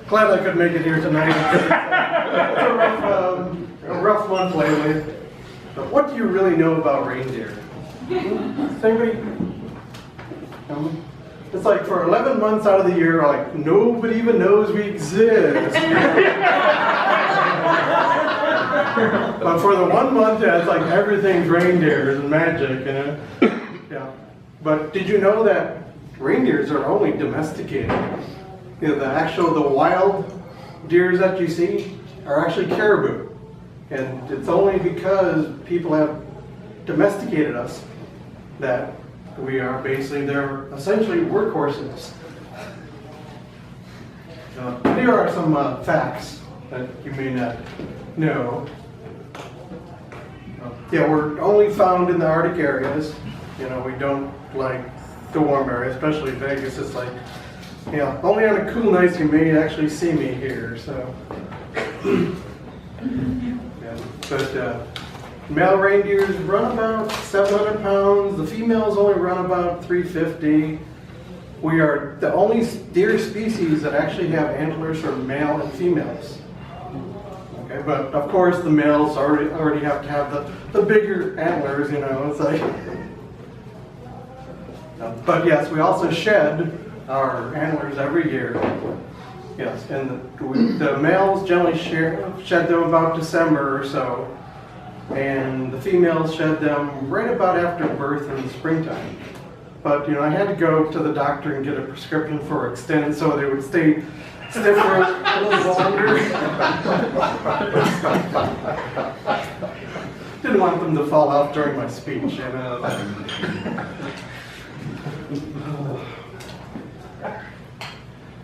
Glad I could make it here tonight. It's a rough month lately. But what do you really know about reindeer? Does anybody? It's like for 11 months out of the year, like nobody even knows we exist. But for the 1 month, yeah, it's like everything's reindeers and magic, you know? Yeah. But did you know that reindeers are only domesticated? You know, the wild deers that you see are actually caribou. And it's only because people have domesticated us that we are basically, they're essentially workhorses. Here are some facts that you may not know. Yeah, we're only found in the Arctic areas. You know, we don't like the warm area, especially Vegas. It's like, you know, only on a cool night you may actually see me here. So, yeah, but male reindeers run about 700 pounds. The females only run about 350. We are the only deer species that actually have antlers for male and females. Okay, but of course the males already have to have the bigger antlers, you know. It's like, but yes, we also shed our antlers every year. Yes, and the males generally shed them about December or so, and the females shed them right about after birth in the springtime. But you know, I had to go to the doctor and get a prescription for extended so they would stay stiffer a little longer. Didn't want them to fall off during my speech, you know.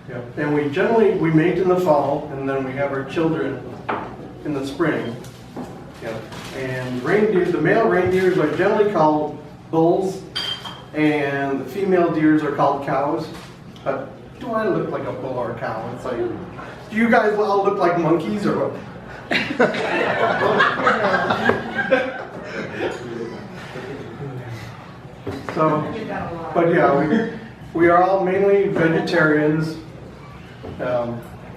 Yeah. And we generally mate in the fall, and then we have our children in the spring. Yeah. And reindeer, the male reindeers are generally called bulls, and the female deers are called cows. But do I look like a bull or a cow? It's like, do you guys all look like monkeys or what? So, but yeah, we are all mainly vegetarians.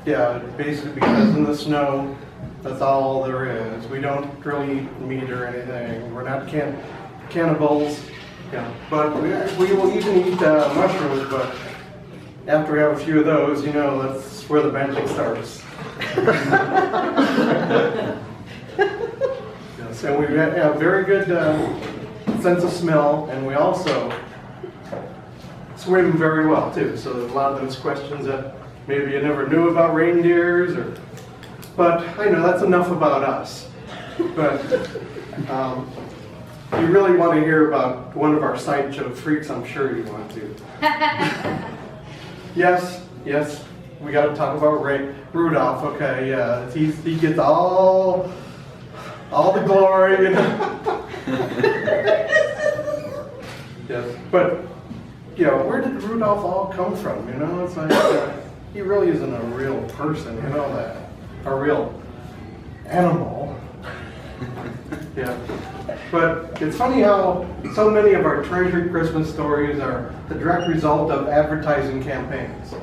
Yeah, basically because in the snow, that's all there is. We don't really eat meat or anything. We're not cannibals. Yeah, but we will even eat mushrooms, but after we have a few of those, you know, that's where the magic starts. Yes, and we have a very good sense of smell, and we also swim very well too. So there's a lot of those questions that maybe you never knew about reindeers, but I know that's enough about us. But if you really want to hear about one of our sideshow freaks, I'm sure you want to. Yes, we got to talk about Rudolph. Okay, yeah, he gets all the glory, you know. Yes, but you know, where did Rudolph all come from? You know, it's like he really isn't a real person. You know that, a real animal. Yeah, but it's funny how so many of our treasured Christmas stories are the direct result of advertising campaigns.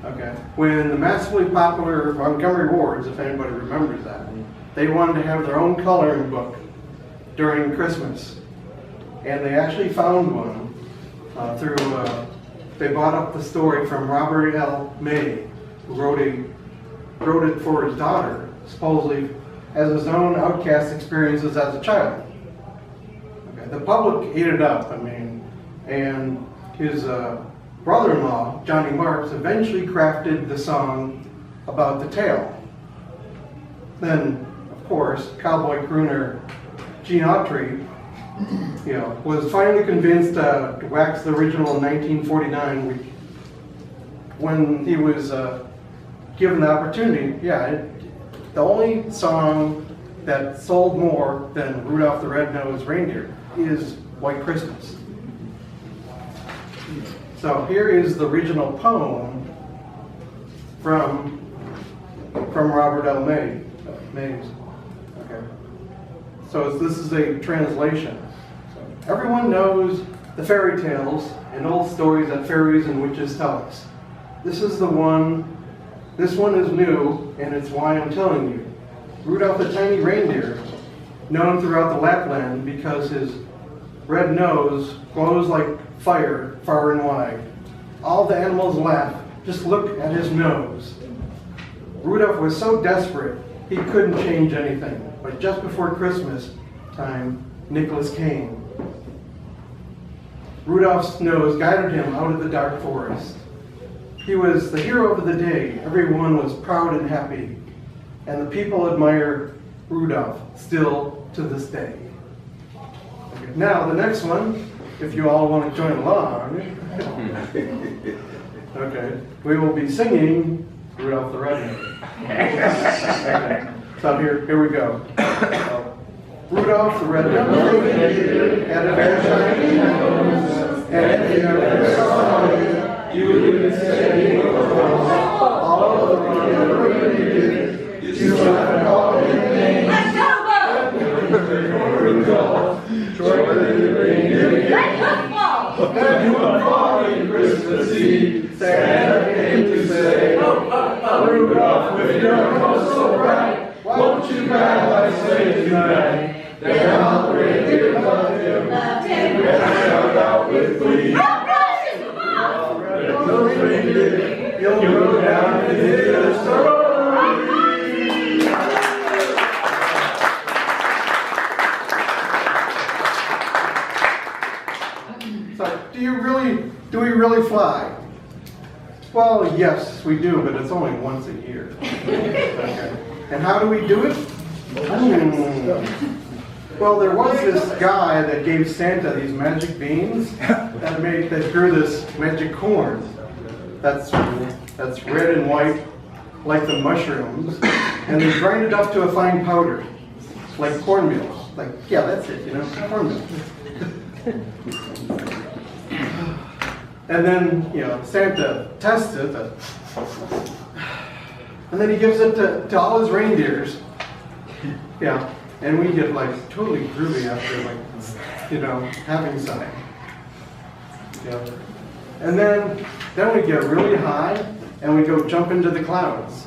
Okay, when the massively popular Montgomery Wards, if anybody remembers that, they wanted to have their own coloring book during Christmas, and they actually found one through. They bought up the story from Robert L. May, who wrote it for his daughter, supposedly as his own outcast experiences as a child. Okay. The public ate it up, I mean, and his brother-in-law, Johnny Marks, eventually crafted the song about the tale. Then, of course, cowboy crooner Gene Autry, you know, was finally convinced to wax the original in 1949 when he was given the opportunity. Yeah, the only song that sold more than Rudolph the Red-Nosed Reindeer is White Christmas. So here is the original poem from Robert L. Mays. Okay. So this is a translation. So Everyone knows the fairy tales and old stories that fairies and witches tell us. This one is new, and it's why I'm telling you. Rudolph the tiny reindeer, known throughout the Lapland because his red nose glows like fire far and wide. All the animals laugh. Just look at his nose. Rudolph was so desperate, he couldn't change anything. But just before Christmas time, Nicholas came. Rudolph's nose guided him out of the dark forest. He was the hero of the day. Everyone was proud and happy. And the people admire Rudolph still to this day. Okay, now, the next one, if you all want to join along, okay, we will be singing Rudolph the Red-Nosed. Okay, so here we go. Rudolph the Red-Nosed had a very shiny nose, and if you ever saw him, you would say he was all around the reindeer. You laugh and call him names. Rudolph, joy the reindeer. And you are falling Christmas Eve. Santa came to say, Rudolph, with your nose so bright, won't you guide my sleigh tonight? Then all the reindeer loved him, and shout out with glee. Those reindeer, you'll go down in history. So, do we really fly? Well, yes, we do, but it's only once a year. Okay. And how do we do it? Well, there was this guy that gave Santa these magic beans that grew this magic corn. That's red and white, like the mushrooms, and they grind it up to a fine powder, like cornmeal. Like, yeah, that's it, cornmeal. And then, Santa tests it, and then he gives it to all his reindeers. Yeah, and we get totally groovy after having some. Yeah. And then we get really high and we go jump into the clouds.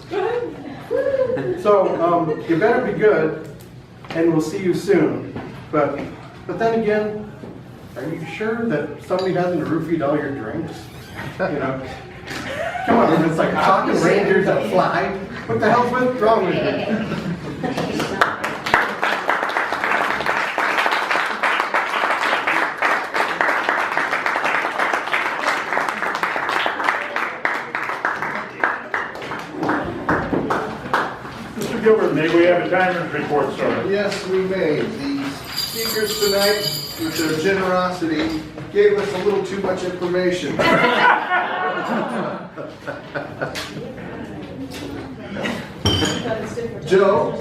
So you better be good, and we'll see you soon. But then again, are you sure that somebody hasn't roofied all your drinks? Come on, it's like talking reindeers that fly. What the hell's wrong with you? Mr. Gilbert, may we have a timer's report, sir? Yes, we may. The speakers tonight, with their generosity, gave us a little too much information. Joe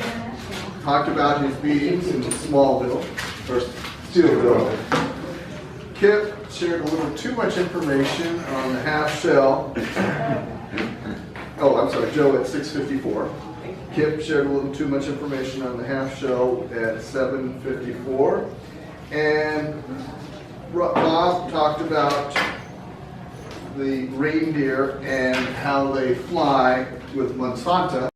talked about his beatings in Smallville, or Steelville. Kip shared a little too much information on the half shell. Oh, I'm sorry, Joe at 6:54. Kip shared a little too much information on the half shell at 7:54. And Bob talked about the reindeer and how they fly with Monsanto.